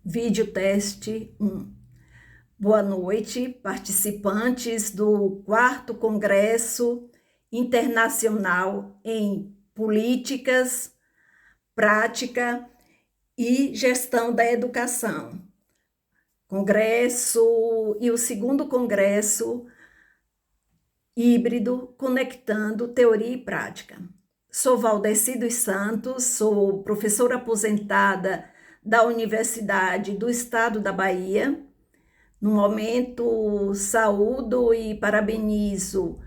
Vídeo teste 1. Boa noite, participantes do 4º Congresso Internacional em Políticas, Prática e Gestão da Educação. Congresso e o 2º Congresso Híbrido Conectando Teoria e Prática. Sou Valdeci dos Santos, sou professora aposentada da Universidade do Estado da Bahia. No momento, saúdo e parabenizo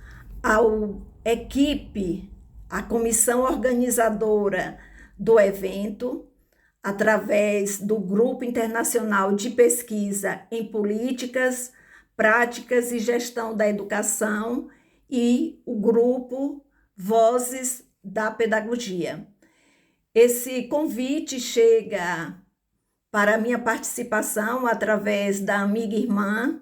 a equipe, a comissão organizadora do evento, através do Grupo Internacional de Pesquisa em Políticas, Práticas e Gestão da Educação e o Grupo Vozes da Pedagogia. Esse convite chega para a minha participação através da amiga e irmã,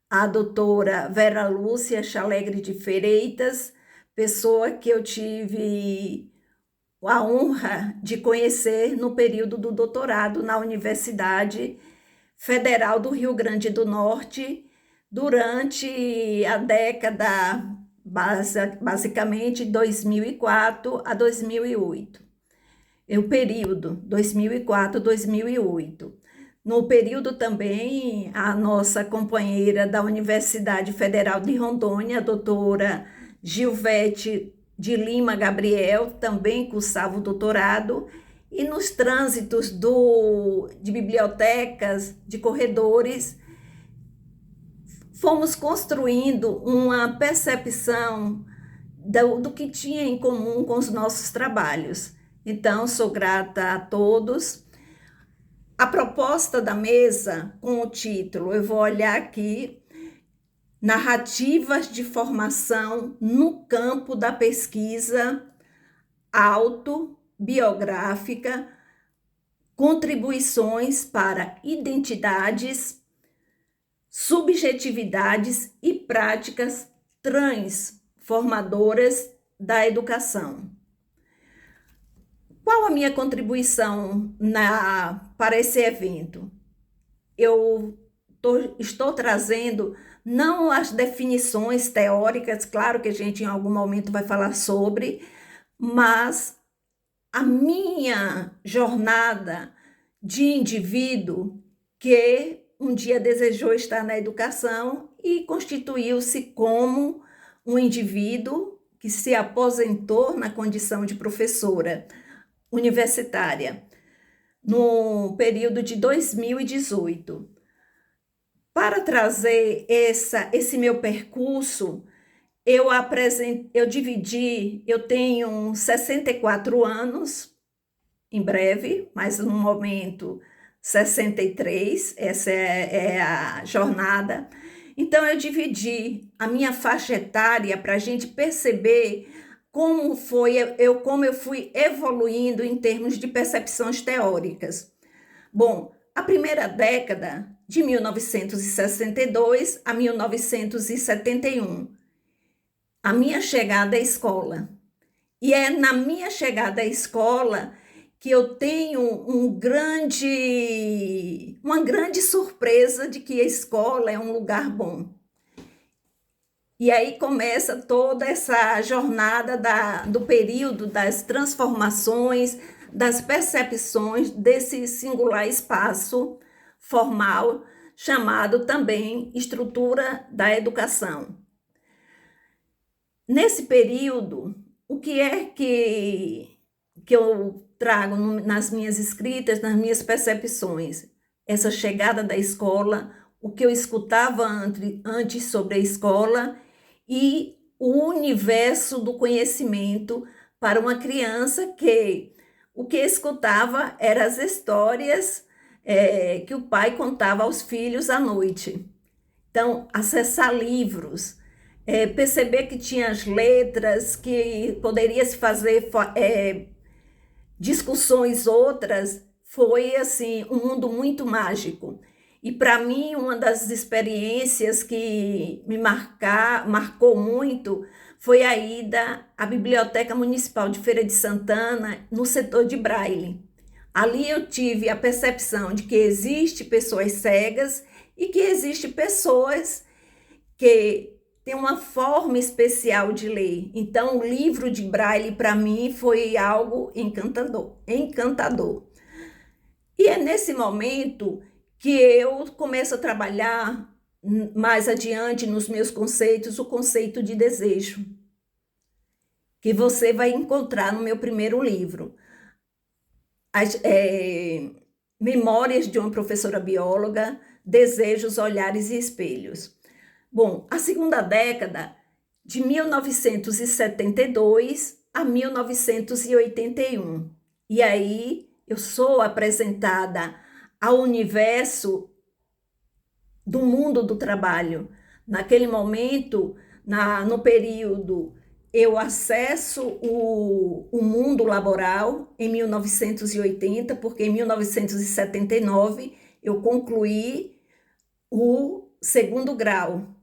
a doutora Vera Lúcia Chalegre de Freitas, pessoa que eu tive a honra de conhecer no período do doutorado na Universidade Federal do Rio Grande do Norte, durante a década, basicamente, 2004 a 2008. O período 2004-2008. No período também, a nossa companheira da Universidade Federal de Rondônia, a doutora Gilvete de Lima Gabriel, também cursava o doutorado, e nos trânsitos de bibliotecas, de corredores, fomos construindo uma percepção do que tinha em comum com os nossos trabalhos. Então, sou grata a todos. A proposta da mesa, com o título, eu vou olhar aqui, Narrativas de Formação no Campo da Pesquisa Autobiográfica, Contribuições para Identidades, Subjetividades e Práticas Transformadoras da Educação. Qual a minha contribuição para esse evento? Eu estou trazendo não as definições teóricas, claro que a gente em algum momento vai falar sobre, mas a minha jornada de indivíduo que um dia desejou estar na educação e constituiu-se como um indivíduo que se aposentou na condição de professora universitária no período de 2018. Para trazer esse meu percurso, eu tenho 64 anos, em breve, mas no momento 63, essa é a jornada. Então, eu dividi a minha faixa etária para a gente perceber como eu fui evoluindo em termos de percepções teóricas. Bom, a primeira década, de 1962 a 1971, a minha chegada à escola. E é na minha chegada à escola que eu tenho uma grande surpresa de que a escola é um lugar bom. E aí começa toda essa jornada do período das transformações, das percepções desse singular espaço formal, chamado também estrutura da educação. Nesse período, o que é que eu trago nas minhas escritas, nas minhas percepções? Essa chegada da escola, o que eu escutava antes sobre a escola e o universo do conhecimento para uma criança que o que escutava eram as histórias que o pai contava aos filhos à noite. Então, acessar livros, perceber que tinha as letras, que poderia se fazer discussões outras, foi assim um mundo muito mágico. E para mim, uma das experiências que me marcou muito foi a ida à Biblioteca Municipal de Feira de Santana, no setor de Braille. Ali eu tive a percepção de que existe pessoas cegas e que existe pessoas que têm uma forma especial de ler. Então, o livro de Braille para mim foi algo encantador, encantador. E é nesse momento que eu começo a trabalhar mais adiante nos meus conceitos, o conceito de desejo, que você vai encontrar no meu primeiro livro. Memórias de uma professora bióloga, Desejos, Olhares e Espelhos. Bom, a segunda década, de 1972 a 1981. E aí eu sou apresentada ao universo do mundo do trabalho. Naquele momento, no período, eu acesso o mundo laboral em 1980, porque em 1979 eu concluí o segundo grau,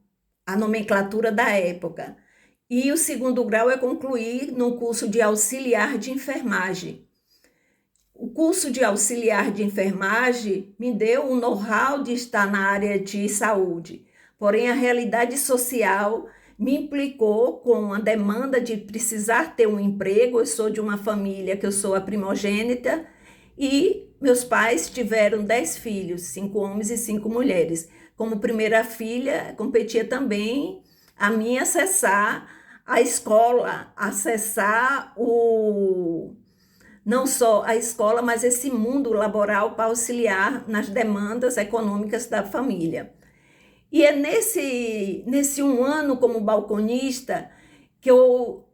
a nomenclatura da época. E o segundo grau eu concluí no curso de auxiliar de enfermagem. O curso de auxiliar de enfermagem me deu o know-how de estar na área de saúde, porém a realidade social me implicou com a demanda de precisar ter um emprego. Eu sou de uma família que eu sou a primogênita e meus pais tiveram 10 filhos, 5 homens e 5 mulheres. Como primeira filha, competia também a mim acessar a escola, acessar não só a escola, mas esse mundo laboral para auxiliar nas demandas econômicas da família. E é nesse um ano como balconista que eu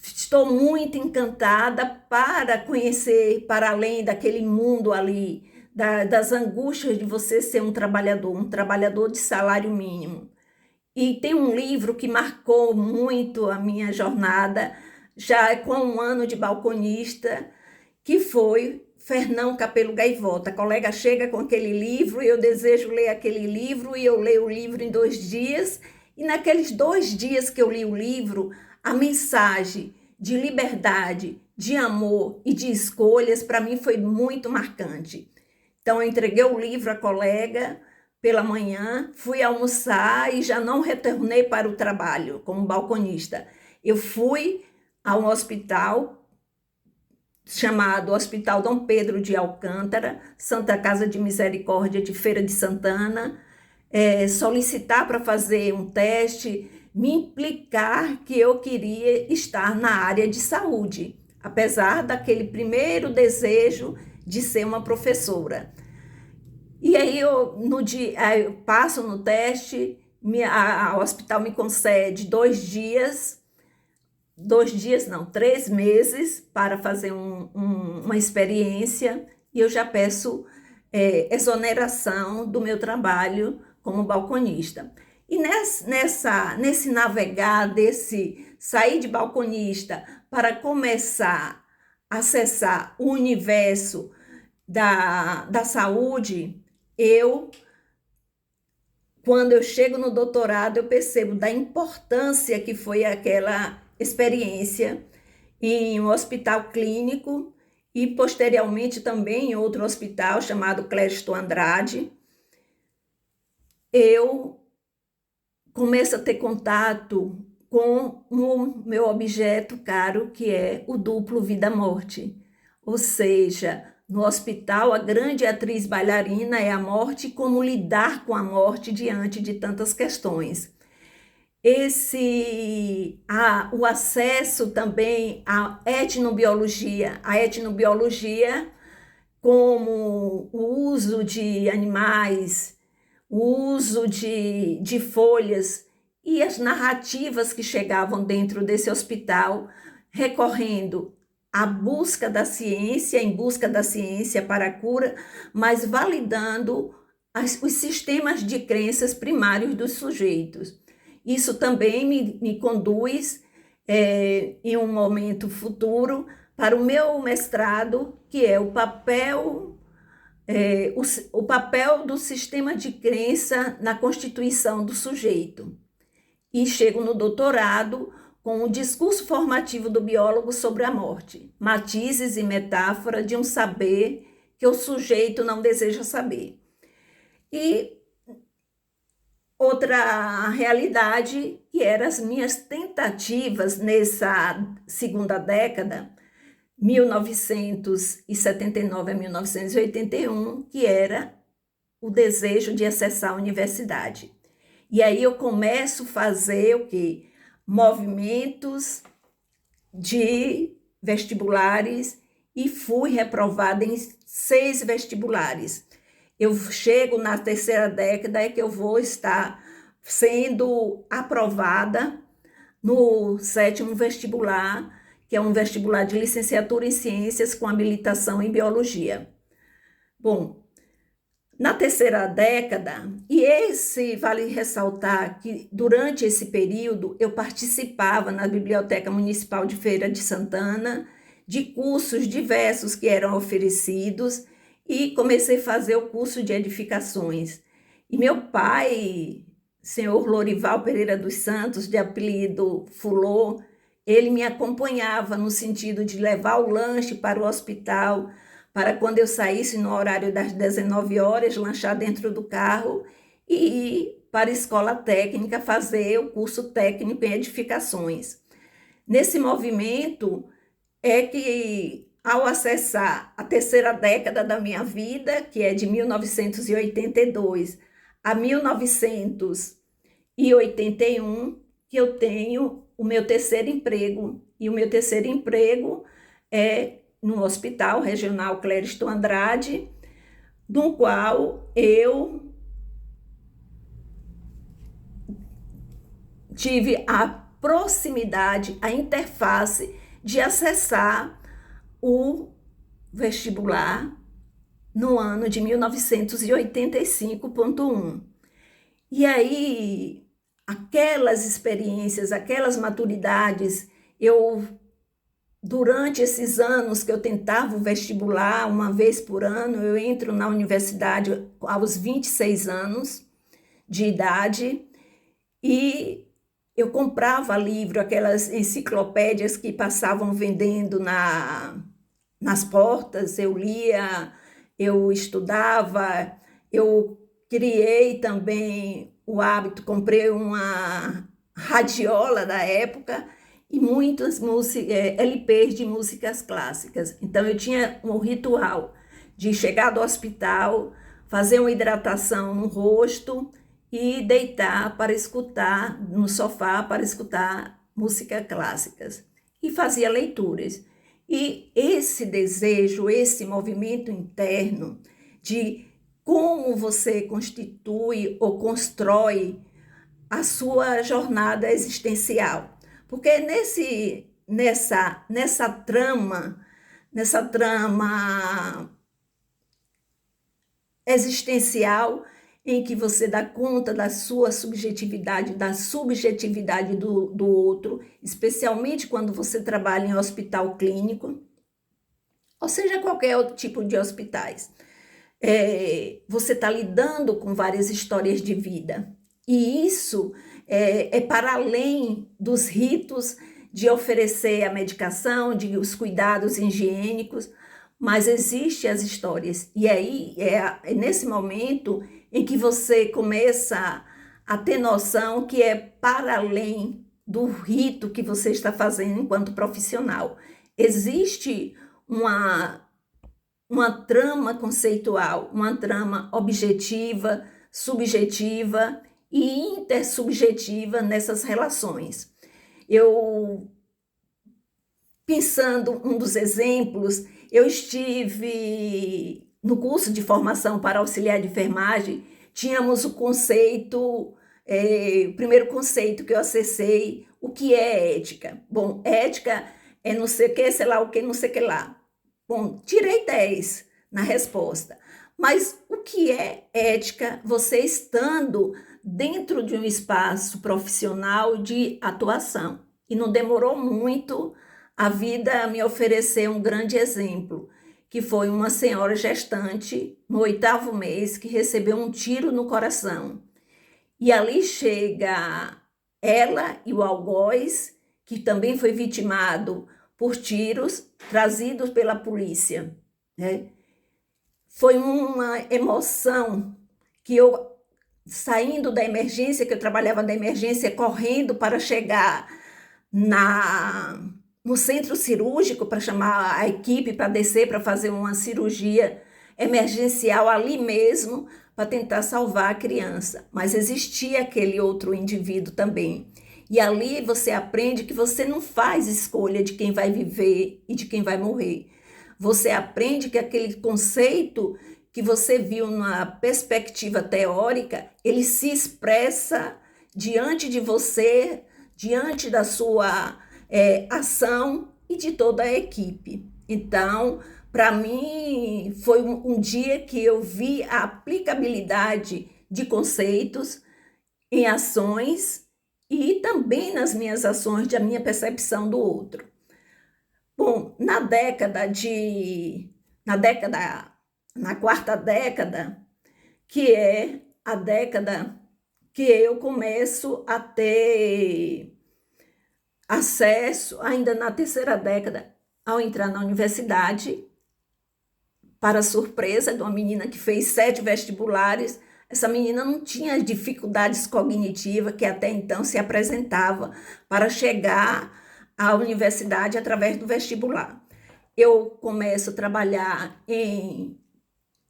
estou muito encantada para conhecer, para além daquele mundo ali, das angústias de você ser um trabalhador de salário mínimo. E tem um livro que marcou muito a minha jornada, já com um ano de balconista, que foi Fernão Capelo Gaivota. A colega chega com aquele livro e eu desejo ler aquele livro e eu leio o livro em 2 dias. E naqueles 2 dias que eu li o livro, a mensagem de liberdade, de amor e de escolhas para mim foi muito marcante. Então eu entreguei o livro à colega pela manhã, fui almoçar e já não retornei para o trabalho como balconista. Eu fui a um hospital chamado Hospital Dom Pedro de Alcântara, Santa Casa de Misericórdia de Feira de Santana, solicitar para fazer um teste, me implicar que eu queria estar na área de saúde, apesar daquele primeiro desejo de ser uma professora. E aí eu passo no teste, o hospital me concede 2 dias, 3 meses para fazer uma experiência, e eu já peço exoneração do meu trabalho como balconista. E nesse navegar, desse sair de balconista para começar a acessar o universo da saúde, quando eu chego no doutorado, eu percebo da importância que foi aquela experiência em um hospital clínico e posteriormente também em outro hospital chamado Clésto Andrade. Eu começo a ter contato com o meu objeto caro, que é o duplo vida-morte. Ou seja, no hospital, a grande atriz bailarina é a morte, como lidar com a morte diante de tantas questões. O acesso também à etnobiologia, como o uso de animais, o uso de folhas e as narrativas que chegavam dentro desse hospital, recorrendo à busca da ciência, em busca da ciência para a cura, mas validando os sistemas de crenças primários dos sujeitos. Isso também me conduz, em um momento futuro, para o meu mestrado, que é o papel do sistema de crença na constituição do sujeito. E chego no doutorado com o discurso formativo do biólogo sobre a morte, matizes e metáfora de um saber que o sujeito não deseja saber. E outra realidade, que eram as minhas tentativas nessa segunda década, 1979 a 1981, que era o desejo de acessar a universidade. E aí eu começo a fazer o quê? Movimentos de vestibulares e fui reprovada em 6 vestibulares. Eu chego na terceira década é que eu vou estar sendo aprovada no 7º vestibular, que é um vestibular de licenciatura em ciências com habilitação em biologia. Bom, na terceira década, e vale ressaltar que durante esse período eu participava na Biblioteca Municipal de Feira de Santana de cursos diversos que eram oferecidos e comecei a fazer o curso de edificações. E meu pai, senhor Lorival Pereira dos Santos, de apelido Fulô, ele me acompanhava no sentido de levar o lanche para o hospital, para quando eu saísse no horário das 19 horas, lanchar dentro do carro e ir para a escola técnica fazer o curso técnico em edificações. Nesse movimento é que, ao acessar a terceira década da minha vida, que é de 1982 a 1981, que eu tenho o meu terceiro emprego. E o meu terceiro emprego é no Hospital Regional Clériston Andrade, do qual eu tive a proximidade, a interface de acessar o vestibular no ano de 1985.1. E aí, aquelas experiências, aquelas maturidades, durante esses anos que eu tentava o vestibular, uma vez por ano, eu entro na universidade aos 26 anos de idade e eu comprava livro, aquelas enciclopédias que passavam vendendo nas portas, eu lia, eu estudava, eu criei também o hábito, comprei uma radiola da época e muitas LPs de músicas clássicas. Então eu tinha um ritual de chegar do hospital, fazer uma hidratação no rosto e deitar para escutar no sofá, para escutar músicas clássicas. E fazia leituras. E esse desejo, esse movimento interno de como você constitui ou constrói a sua jornada existencial. Porque nessa trama existencial, em que você dá conta da sua subjetividade, da subjetividade do outro, especialmente quando você trabalha em hospital clínico, ou seja, qualquer outro tipo de hospitais. Você está lidando com várias histórias de vida. E isso é para além dos ritos de oferecer a medicação, de os cuidados higiênicos, mas existem as histórias. E aí é nesse momento em que você começa a ter noção que é para além do rito que você está fazendo enquanto profissional. Existe uma trama conceitual, uma trama objetiva, subjetiva e intersubjetiva nessas relações. Eu, pensando um dos exemplos, eu estive no curso de formação para auxiliar de enfermagem, tínhamos o conceito, o primeiro conceito que eu acessei, o que é ética? Bom, ética é não sei o que, sei lá o que, não sei o que lá. Bom, tirei 10 na resposta. Mas o que é ética você estando dentro de um espaço profissional de atuação? E não demorou muito a vida me oferecer um grande exemplo, que foi uma senhora gestante no 8º mês que recebeu um tiro no coração. E ali chega ela e o algoz que também foi vitimado por tiros trazidos pela polícia, né? Foi uma emoção que eu, saindo da emergência, que eu trabalhava na emergência, correndo para chegar no centro cirúrgico para chamar a equipe para descer para fazer uma cirurgia emergencial ali mesmo para tentar salvar a criança. Mas existia aquele outro indivíduo também. E ali você aprende que você não faz escolha de quem vai viver e de quem vai morrer. Você aprende que aquele conceito que você viu na perspectiva teórica, ele se expressa diante de você, diante da sua ação e de toda a equipe. Então, para mim, foi um dia que eu vi a aplicabilidade de conceitos em ações e também nas minhas ações, da minha percepção do outro. Bom, na quarta década, que é a década que eu começo a ter acesso, ainda na terceira década, ao entrar na universidade, para surpresa de uma menina que fez 7 vestibulares. Essa menina não tinha as dificuldades cognitivas que até então se apresentava para chegar à universidade através do vestibular. Eu começo a trabalhar em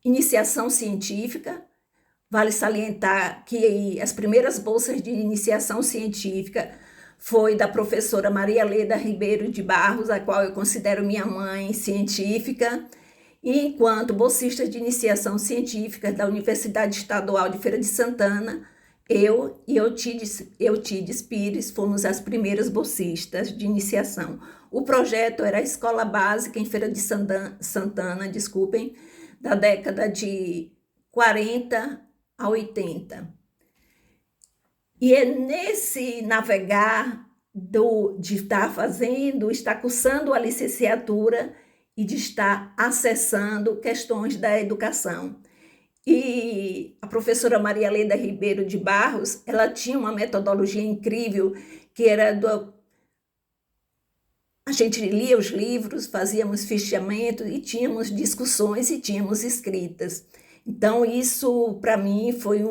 iniciação científica. Vale salientar que as primeiras bolsas de iniciação científica foi da professora Maria Leda Ribeiro de Barros, a qual eu considero minha mãe científica, e enquanto bolsista de iniciação científica da Universidade Estadual de Feira de Santana, eu e Eutides Pires fomos as primeiras bolsistas de iniciação. O projeto era a Escola Básica em Feira de Santana, da década de 40 a 80. E é nesse navegar de estar cursando a licenciatura e de estar acessando questões da educação. E a professora Maria Leda Ribeiro de Barros, ela tinha uma metodologia incrível, que era a gente lia os livros, fazíamos fichamento e tínhamos discussões e tínhamos escritas. Então, isso, para mim, foi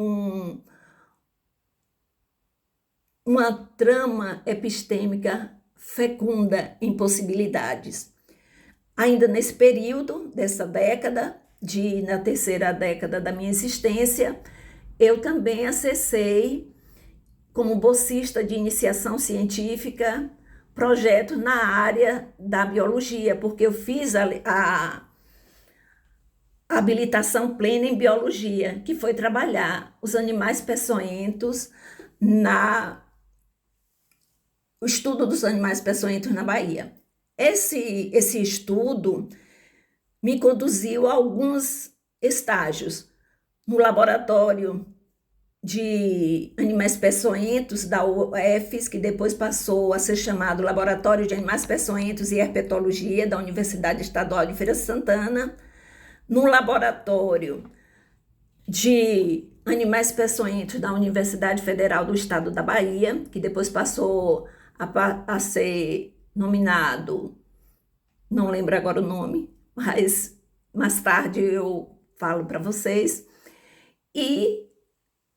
uma trama epistêmica fecunda em possibilidades. Ainda nesse período, dessa década, na terceira década da minha existência, eu também acessei, como bolsista de iniciação científica, projetos na área da biologia, porque eu fiz a habilitação plena em biologia, que foi trabalhar os animais peçonhentos o estudo dos animais peçonhentos na Bahia. Esse estudo me conduziu a alguns estágios no laboratório de animais peçonhentos da UFES, que depois passou a ser chamado Laboratório de Animais Peçonhentos e Herpetologia da Universidade Estadual de Feira de Santana, no laboratório de animais peçonhentos da Universidade Federal do Estado da Bahia, que depois passou a ser nominado, não lembro agora o nome, mas mais tarde eu falo para vocês, e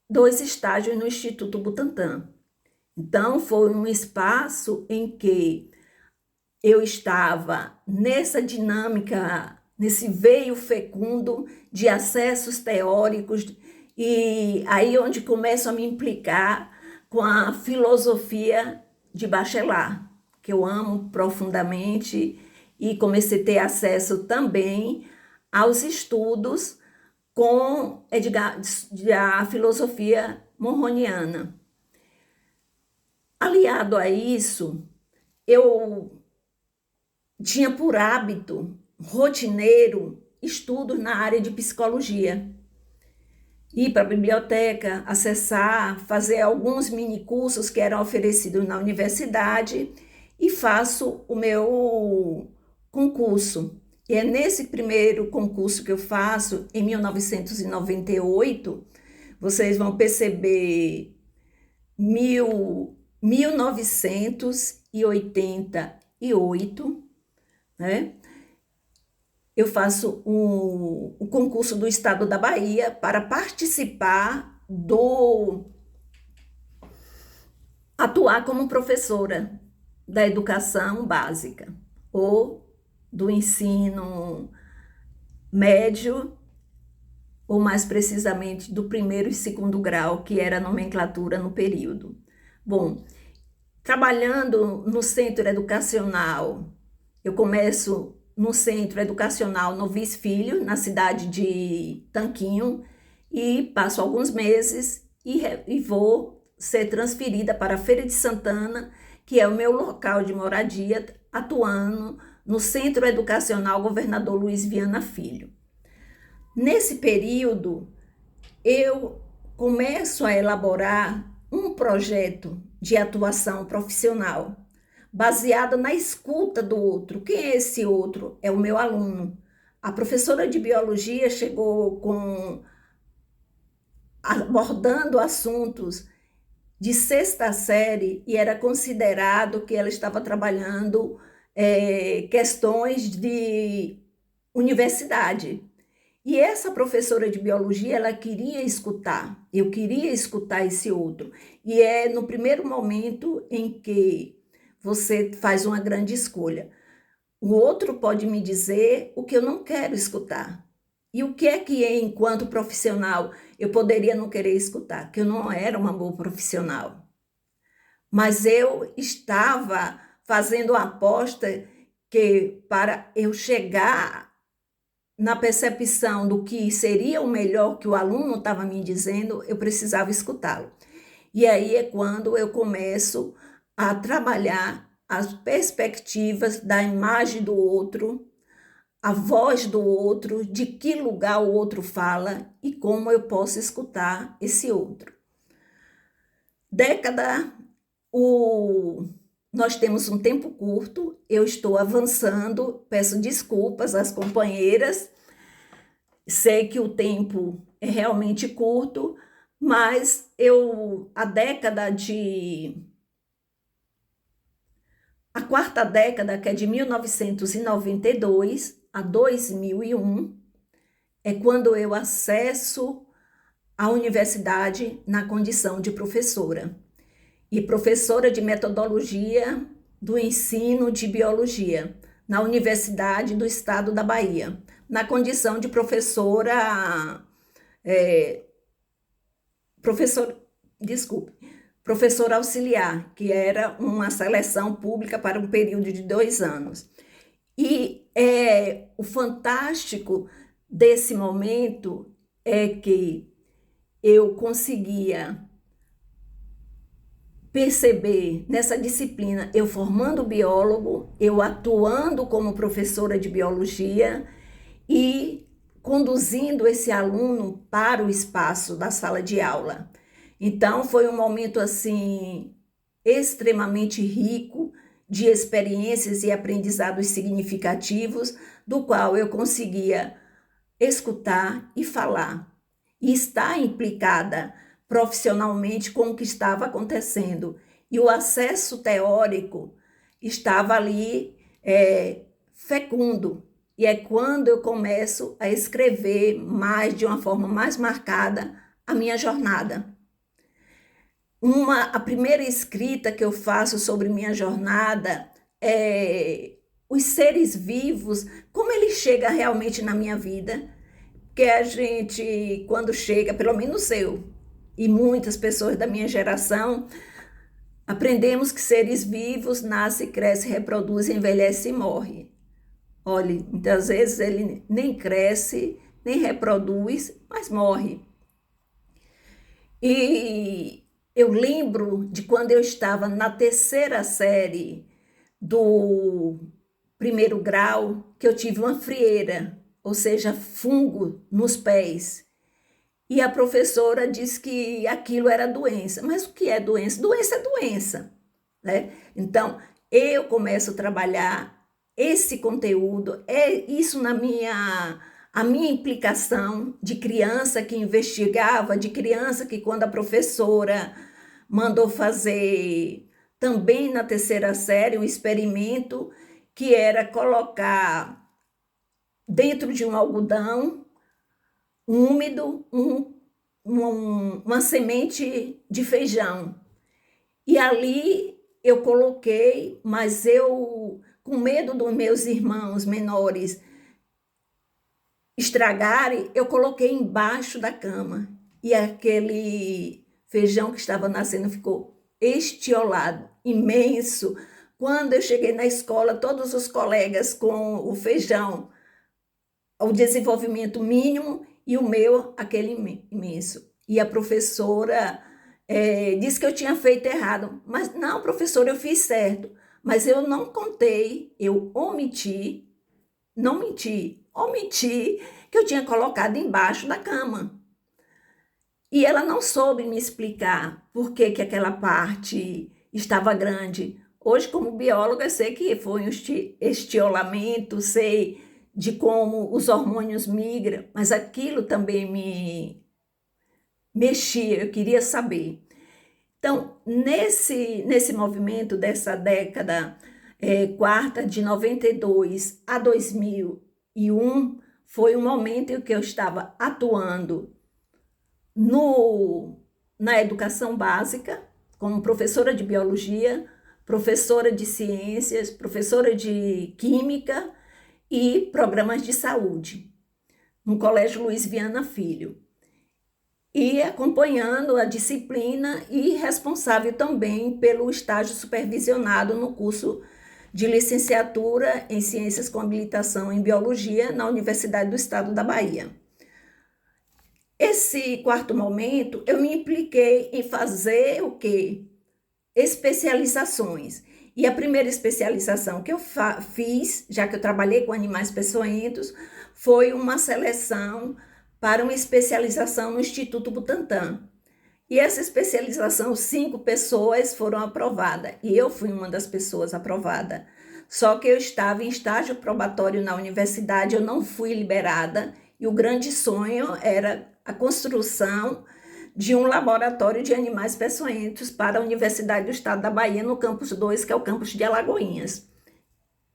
2 estágios no Instituto Butantan. Então, foi um espaço em que eu estava nessa dinâmica, nesse veio fecundo de acessos teóricos, e aí onde começo a me implicar com a filosofia de Bachelard, que eu amo profundamente, e comecei a ter acesso também aos estudos com a filosofia monroniana. Aliado a isso, eu tinha por hábito rotineiro estudos na área de psicologia. Ir para a biblioteca, acessar, fazer alguns minicursos que eram oferecidos na universidade e faço o meu concurso. E é nesse primeiro concurso que eu faço, em 1998, vocês vão perceber 1988, né? Eu faço o concurso do Estado da Bahia para participar atuar como professora da educação básica ou do ensino médio, ou mais precisamente do primeiro e segundo grau, que era a nomenclatura no período. Bom, trabalhando no centro educacional, eu começo no Centro Educacional Novis Filho, na cidade de Tanquinho, e passo alguns meses e vou ser transferida para a Feira de Santana, que é o meu local de moradia, atuando no Centro Educacional Governador Luiz Viana Filho. Nesse período, eu começo a elaborar um projeto de atuação profissional, baseado na escuta do outro. Quem é esse outro? É o meu aluno. A professora de biologia chegou abordando assuntos de sexta série e era considerado que ela estava trabalhando questões de universidade. E essa professora de biologia, ela queria escutar, eu queria escutar esse outro. E é no primeiro momento em que você faz uma grande escolha. O outro pode me dizer o que eu não quero escutar. E o que é que, enquanto profissional, eu poderia não querer escutar? Que eu não era uma boa profissional. Mas eu estava fazendo a aposta que, para eu chegar na percepção do que seria o melhor que o aluno estava me dizendo, eu precisava escutá-lo. E aí é quando eu começo a trabalhar as perspectivas da imagem do outro, a voz do outro, de que lugar o outro fala e como eu posso escutar esse outro. Nós temos um tempo curto, eu estou avançando, peço desculpas às companheiras, sei que o tempo é realmente curto, mas a quarta década, que é de 1992 a 2001, é quando eu acesso a universidade na condição de professora. E professora de metodologia do ensino de biologia na Universidade do Estado da Bahia, na condição de professora auxiliar, que era uma seleção pública para um período de 2 anos. E o fantástico desse momento é que eu conseguia perceber nessa disciplina, eu formando biólogo, eu atuando como professora de biologia e conduzindo esse aluno para o espaço da sala de aula. Então, foi um momento assim extremamente rico de experiências e aprendizados significativos, do qual eu conseguia escutar e falar, e estar implicada profissionalmente com o que estava acontecendo. E o acesso teórico estava ali fecundo. E é quando eu começo a escrever de uma forma mais marcada, a minha jornada. A primeira escrita que eu faço sobre minha jornada é os seres vivos, como ele chega realmente na minha vida. Porque a gente, quando chega, pelo menos eu e muitas pessoas da minha geração, aprendemos que seres vivos nascem, crescem, reproduzem, envelhecem e morrem. Olha, muitas vezes ele nem cresce, nem reproduz, mas morre. E eu lembro de quando eu estava na terceira série do primeiro grau, que eu tive uma frieira, ou seja, fungo nos pés. E a professora disse que aquilo era doença. Mas o que é doença? Doença é doença, né? Então, eu começo a trabalhar esse conteúdo, isso a minha implicação de criança que investigava, de criança que quando a professora mandou fazer também na terceira série, um experimento que era colocar dentro de um algodão úmido uma semente de feijão. E ali eu coloquei, mas eu, com medo dos meus irmãos menores estragarem, eu coloquei embaixo da cama. E aquele feijão que estava nascendo ficou estiolado, imenso. Quando eu cheguei na escola, todos os colegas com o feijão, o desenvolvimento mínimo, e o meu, aquele imenso. E a professora disse que eu tinha feito errado. Mas não, professora, eu fiz certo. Mas eu não contei, eu omiti, não menti, omiti que eu tinha colocado embaixo da cama. E ela não soube me explicar por que aquela parte estava grande. Hoje, como bióloga, sei que foi um estiolamento, sei de como os hormônios migram, mas aquilo também me mexia, eu queria saber. Então, nesse movimento dessa década quarta, de 92 a 2001, foi um momento em que eu estava atuando na educação básica, como professora de biologia, professora de ciências, professora de química e programas de saúde, no Colégio Luiz Viana Filho. E acompanhando a disciplina e responsável também pelo estágio supervisionado no curso de licenciatura em Ciências com habilitação em Biologia na Universidade do Estado da Bahia. Esse quarto momento, eu me impliquei em fazer o quê? Especializações. E a primeira especialização que eu fiz, já que eu trabalhei com animais peçonhentos, foi uma seleção para uma especialização no Instituto Butantan. E essa especialização, 5 pessoas foram aprovadas, e eu fui uma das pessoas aprovada. Só que eu estava em estágio probatório na universidade, eu não fui liberada, e o grande sonho era a construção de um laboratório de animais peçonhentos para a Universidade do Estado da Bahia, no campus 2, que é o campus de Alagoinhas,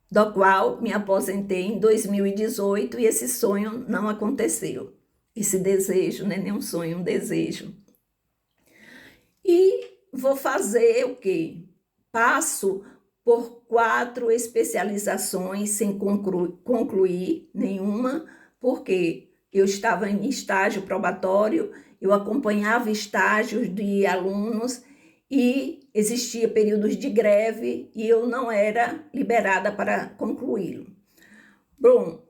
do qual me aposentei em 2018, e esse sonho não aconteceu. Esse desejo, não é nem um sonho, um desejo. E vou fazer o quê? Passo por 4 especializações sem concluir nenhuma, porque eu estava em estágio probatório, eu acompanhava estágios de alunos e existia períodos de greve e eu não era liberada para concluí-lo. Bom,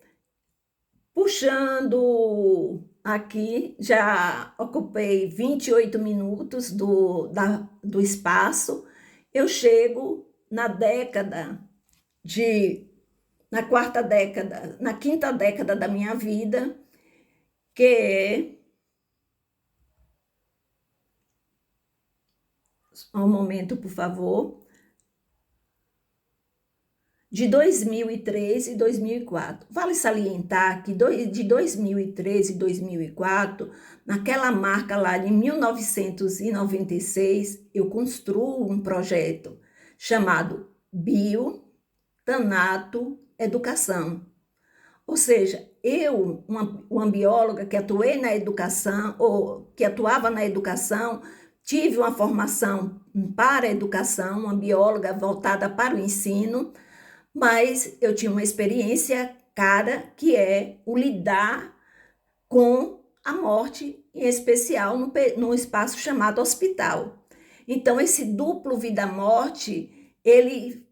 puxando aqui, já ocupei 28 minutos do espaço, eu chego na quinta década da minha vida, que é... Um momento, por favor. De 2003 e 2004. Vale salientar que de 2003 e 2004, naquela marca lá de 1996, eu construo um projeto chamado Biotanato Educação. Ou seja, eu, uma bióloga que atuei na educação, ou que atuava na educação, tive uma formação para a educação, uma bióloga voltada para o ensino, mas eu tinha uma experiência cara, que é o lidar com a morte, em especial num espaço chamado hospital. Então, esse duplo vida-morte, ele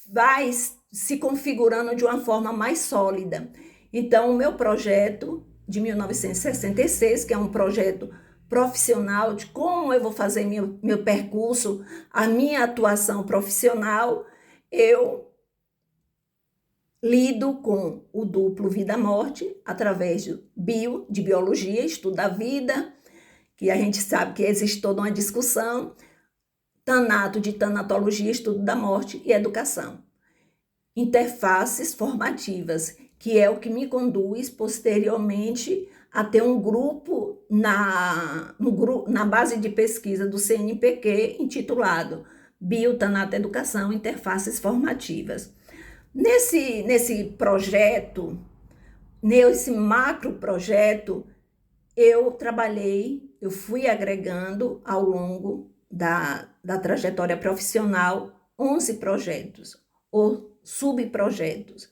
vai se configurando de uma forma mais sólida. Então, o meu projeto de 1966, que é um projeto profissional de como eu vou fazer meu percurso, a minha atuação profissional, eu lido com o duplo vida-morte através de biologia, estudo da vida, que a gente sabe que existe toda uma discussão, tanato, de tanatologia, estudo da morte, e educação. Interfaces formativas, que é o que me conduz posteriormente a ter um grupo na base de pesquisa do CNPq intitulado Biotanato Educação, Interfaces Formativas. Nesse projeto, nesse macro projeto, eu fui agregando ao longo da trajetória profissional 11 projetos ou subprojetos.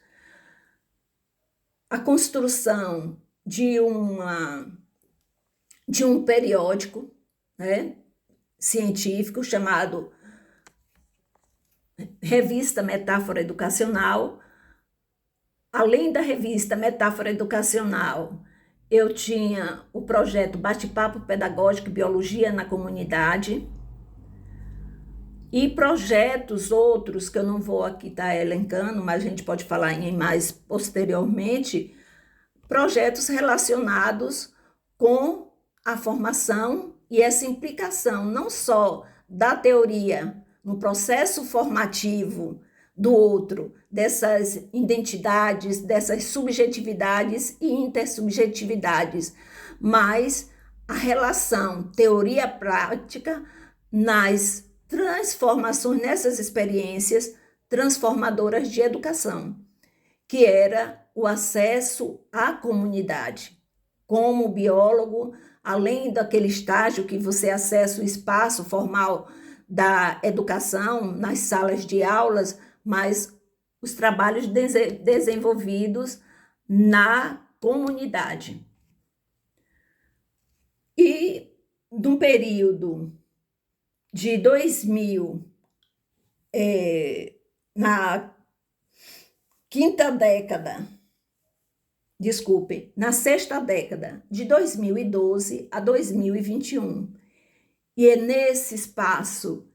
A construção de um periódico, né, científico chamado Revista Metáfora Educacional. Além da revista Metáfora Educacional, eu tinha o projeto Bate-Papo Pedagógico e Biologia na Comunidade e projetos outros que eu não vou aqui estar elencando, mas a gente pode falar em mais posteriormente, projetos relacionados com a formação e essa implicação não só da teoria no processo formativo do outro, dessas identidades, dessas subjetividades e intersubjetividades, mas a relação teoria-prática nas transformações, nessas experiências transformadoras de educação, que era o acesso à comunidade. Como biólogo, além daquele estágio que você acessa o espaço formal da educação nas salas de aulas, mas os trabalhos desenvolvidos na comunidade. E num período de 2000, na sexta década, de 2012 a 2021. E é nesse espaço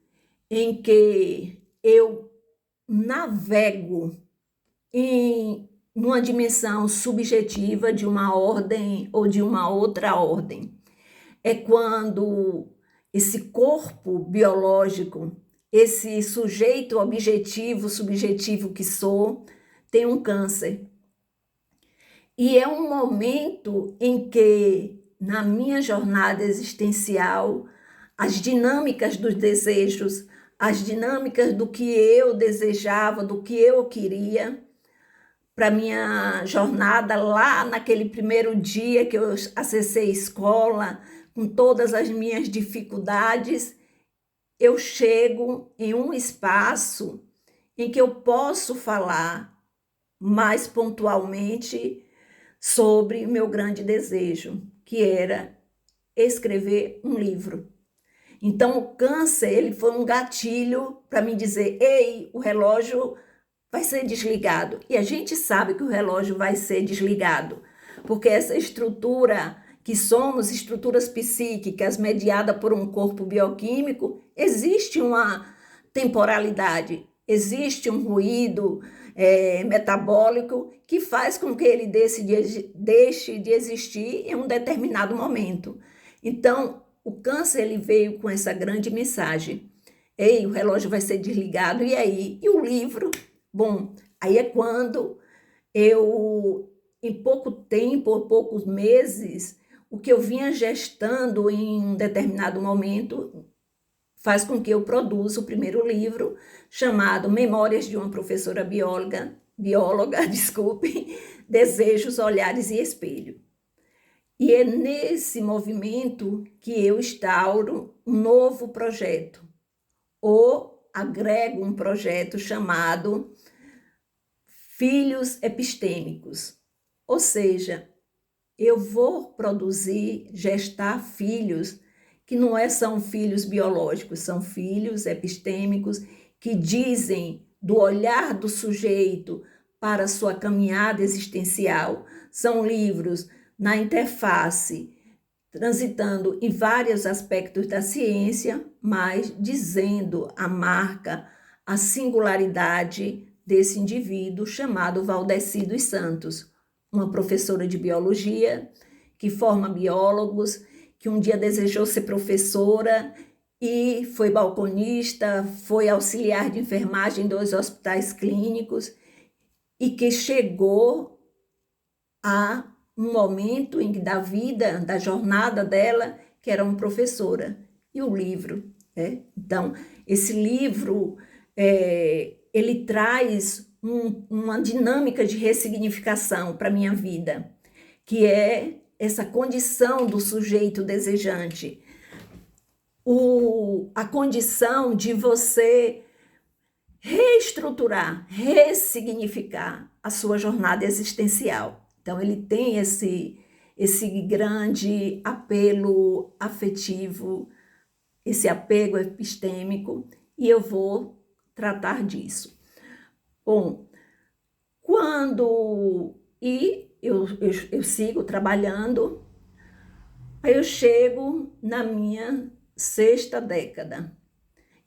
em que eu navego em uma dimensão subjetiva de uma ordem ou de uma outra ordem. É quando esse corpo biológico, esse sujeito objetivo, subjetivo que sou, tem um câncer. E é um momento em que, na minha jornada existencial, as dinâmicas dos desejos, as dinâmicas do que eu desejava, do que eu queria, para minha jornada lá naquele primeiro dia que eu acessei a escola, com todas as minhas dificuldades, eu chego em um espaço em que eu posso falar mais pontualmente sobre o meu grande desejo, que era escrever um livro. Então, o câncer, ele foi um gatilho para me dizer, ei, o relógio vai ser desligado. E a gente sabe que o relógio vai ser desligado, porque essa estrutura que somos, estruturas psíquicas mediada por um corpo bioquímico, existe uma temporalidade, existe um ruído metabólico que faz com que ele deixe de existir em um determinado momento. Então, o câncer ele veio com essa grande mensagem. Ei, o relógio vai ser desligado, e aí? E o livro? Bom, aí é quando eu, em pouco tempo, poucos meses, o que eu vinha gestando em um determinado momento faz com que eu produza o primeiro livro, chamado Memórias de uma Professora Bióloga, Desejos, Olhares e Espelho. E é nesse movimento que eu instauro um novo projeto, ou agrego um projeto chamado Filhos Epistêmicos. Ou seja, eu vou produzir, gestar filhos que não são filhos biológicos, são filhos epistêmicos que dizem do olhar do sujeito para a sua caminhada existencial. São livros na interface, transitando em vários aspectos da ciência, mas dizendo a marca, a singularidade desse indivíduo chamado Valdeci dos Santos, uma professora de biologia que forma biólogos, que um dia desejou ser professora e foi balconista, foi auxiliar de enfermagem em 2 hospitais clínicos e que chegou a um momento da vida, da jornada dela, que era uma professora. E o livro né? Então, esse livro, ele traz uma dinâmica de ressignificação para a minha vida, que é essa condição do sujeito desejante, a condição de você reestruturar, ressignificar a sua jornada existencial. Então, ele tem esse grande apelo afetivo, esse apego epistêmico, e eu vou tratar disso. Bom, eu sigo trabalhando, aí eu chego na minha 6ª década.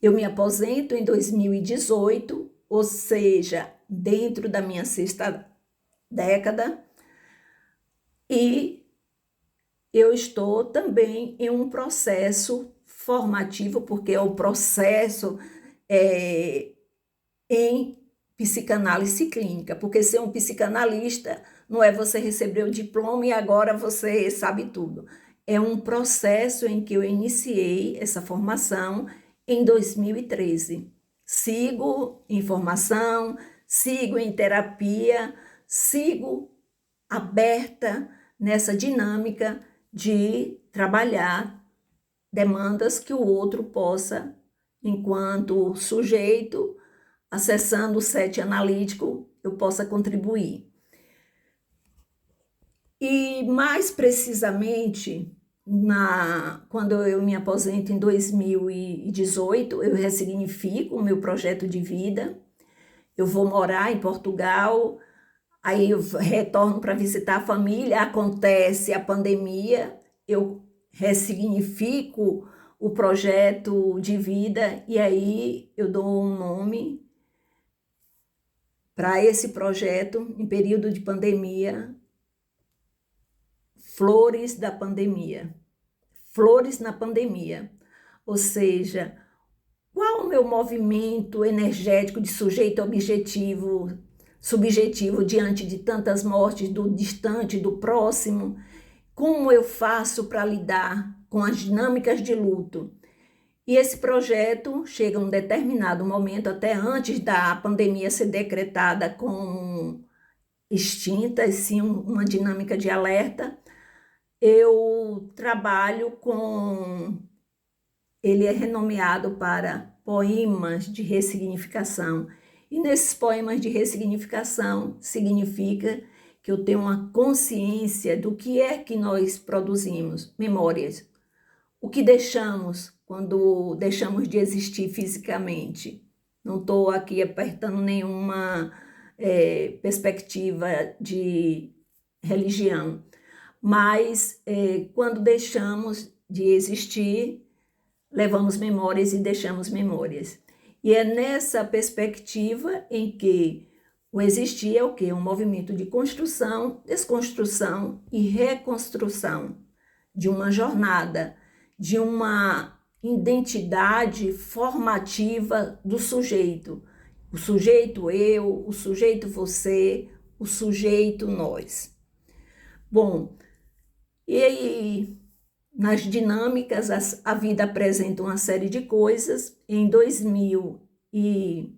Eu me aposento em 2018, ou seja, dentro da minha 6ª década, e eu estou também em um processo formativo, porque é o processo em psicanálise clínica, porque ser um psicanalista não é você receber o diploma e agora você sabe tudo. É um processo em que eu iniciei essa formação em 2013. Sigo em formação, sigo em terapia, sigo aberta nessa dinâmica de trabalhar demandas que o outro possa, enquanto sujeito, acessando o set analítico, eu possa contribuir. E mais precisamente, quando eu me aposento em 2018, eu ressignifico o meu projeto de vida, eu vou morar em Portugal, aí eu retorno para visitar a família, acontece a pandemia, eu ressignifico o projeto de vida e aí eu dou um nome para esse projeto em período de pandemia, Flores da Pandemia. Flores na pandemia. Ou seja, qual o meu movimento energético de sujeito objetivo, subjetivo diante de tantas mortes do distante, do próximo? Como eu faço para lidar com as dinâmicas de luto? E esse projeto chega a um determinado momento, até antes da pandemia ser decretada como extinta, sim, uma dinâmica de alerta, eu trabalho com... Ele é renomeado para poemas de ressignificação. E nesses poemas de ressignificação significa que eu tenho uma consciência do que é que nós produzimos, memórias. O que deixamos quando deixamos de existir fisicamente. Não estou aqui apertando nenhuma perspectiva de religião, mas quando deixamos de existir, levamos memórias e deixamos memórias. E é nessa perspectiva em que o existir é o quê? Um movimento de construção, desconstrução e reconstrução de uma jornada, de uma identidade formativa do sujeito. O sujeito eu, o sujeito você, o sujeito nós. Bom, e aí, nas dinâmicas, a vida apresenta uma série de coisas. Em 2000, e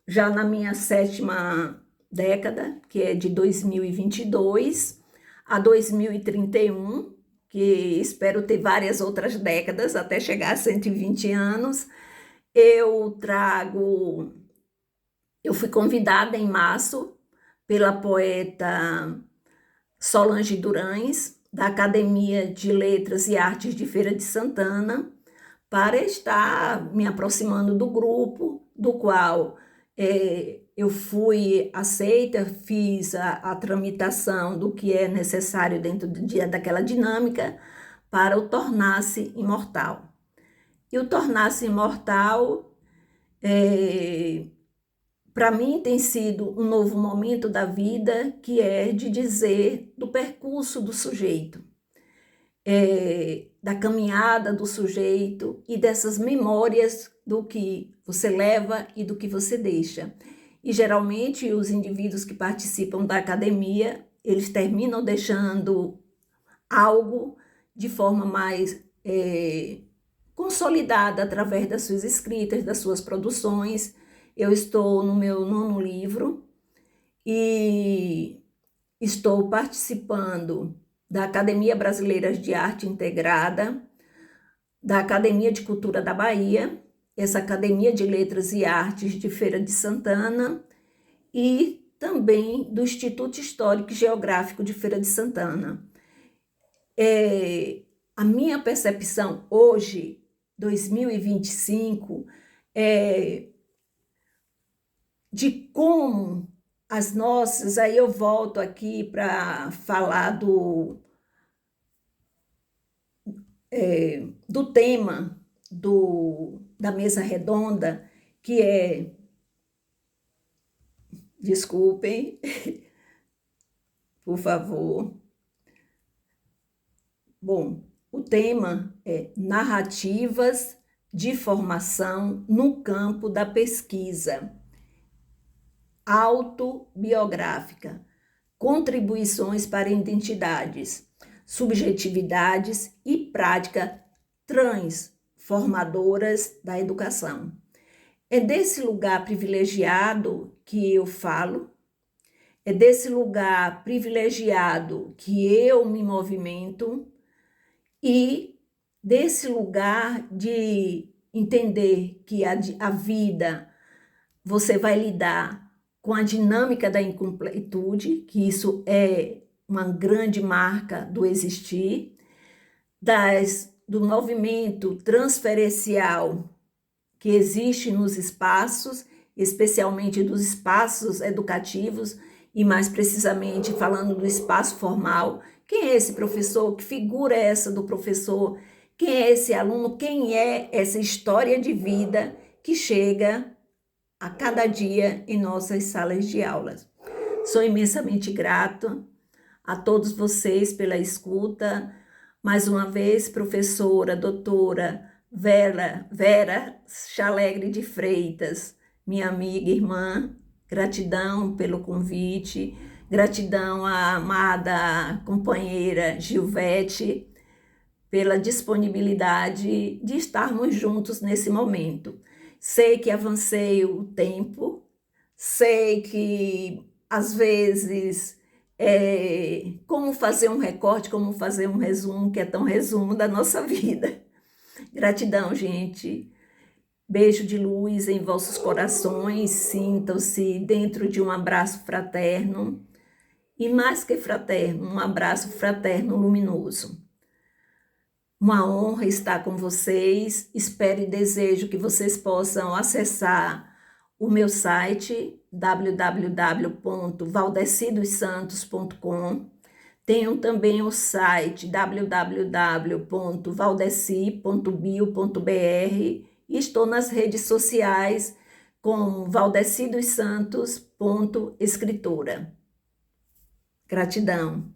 já na minha 7ª década, que é de 2022 a 2031, que espero ter várias outras décadas até chegar a 120 anos, eu fui convidada em março pela poeta Solange Durães, da Academia de Letras e Artes de Feira de Santana, para estar me aproximando do grupo, do qual eu fui aceita, fiz a tramitação do que é necessário dentro daquela dinâmica para o tornar-se imortal. E o tornar-se imortal, para mim, tem sido um novo momento da vida, que é de dizer do percurso do sujeito, da caminhada do sujeito e dessas memórias do que você leva e do que você deixa. E geralmente os indivíduos que participam da academia, eles terminam deixando algo de forma mais consolidada através das suas escritas, das suas produções. Eu estou no meu 9º livro e estou participando da Academia Brasileira de Arte Integrada, da Academia de Cultura da Bahia, essa Academia de Letras e Artes de Feira de Santana e também do Instituto Histórico e Geográfico de Feira de Santana. A minha percepção hoje, 2025, de como as nossas, aí eu volto aqui para falar do tema da mesa redonda, que é, desculpem, por favor. Bom, o tema é narrativas de formação no campo da pesquisa autobiográfica, contribuições para identidades, subjetividades e prática transformadoras da educação. É desse lugar privilegiado que eu falo, é desse lugar privilegiado que eu me movimento e desse lugar de entender que a vida você vai lidar com a dinâmica da incompletude, que isso é uma grande marca do existir, do movimento transferencial que existe nos espaços, especialmente dos espaços educativos, e mais precisamente falando do espaço formal. Quem é esse professor? Que figura é essa do professor? Quem é esse aluno? Quem é essa história de vida que chega a cada dia em nossas salas de aulas? Sou imensamente grata a todos vocês pela escuta. Mais uma vez, professora, doutora Vera Chalegre de Freitas, minha amiga, irmã, gratidão pelo convite, gratidão à amada companheira Gilvete pela disponibilidade de estarmos juntos nesse momento. Sei que avancei o tempo, sei que às vezes como fazer um recorte, como fazer um resumo, que é tão resumo da nossa vida. Gratidão, gente. Beijo de luz em vossos corações, sintam-se dentro de um abraço fraterno e mais que fraterno, um abraço fraterno luminoso. Uma honra estar com vocês, espero e desejo que vocês possam acessar o meu site www.valdecidossantos.com. Tenho também o site www.valdeci.bio.br e estou nas redes sociais com valdecidossantos.escritora. Gratidão.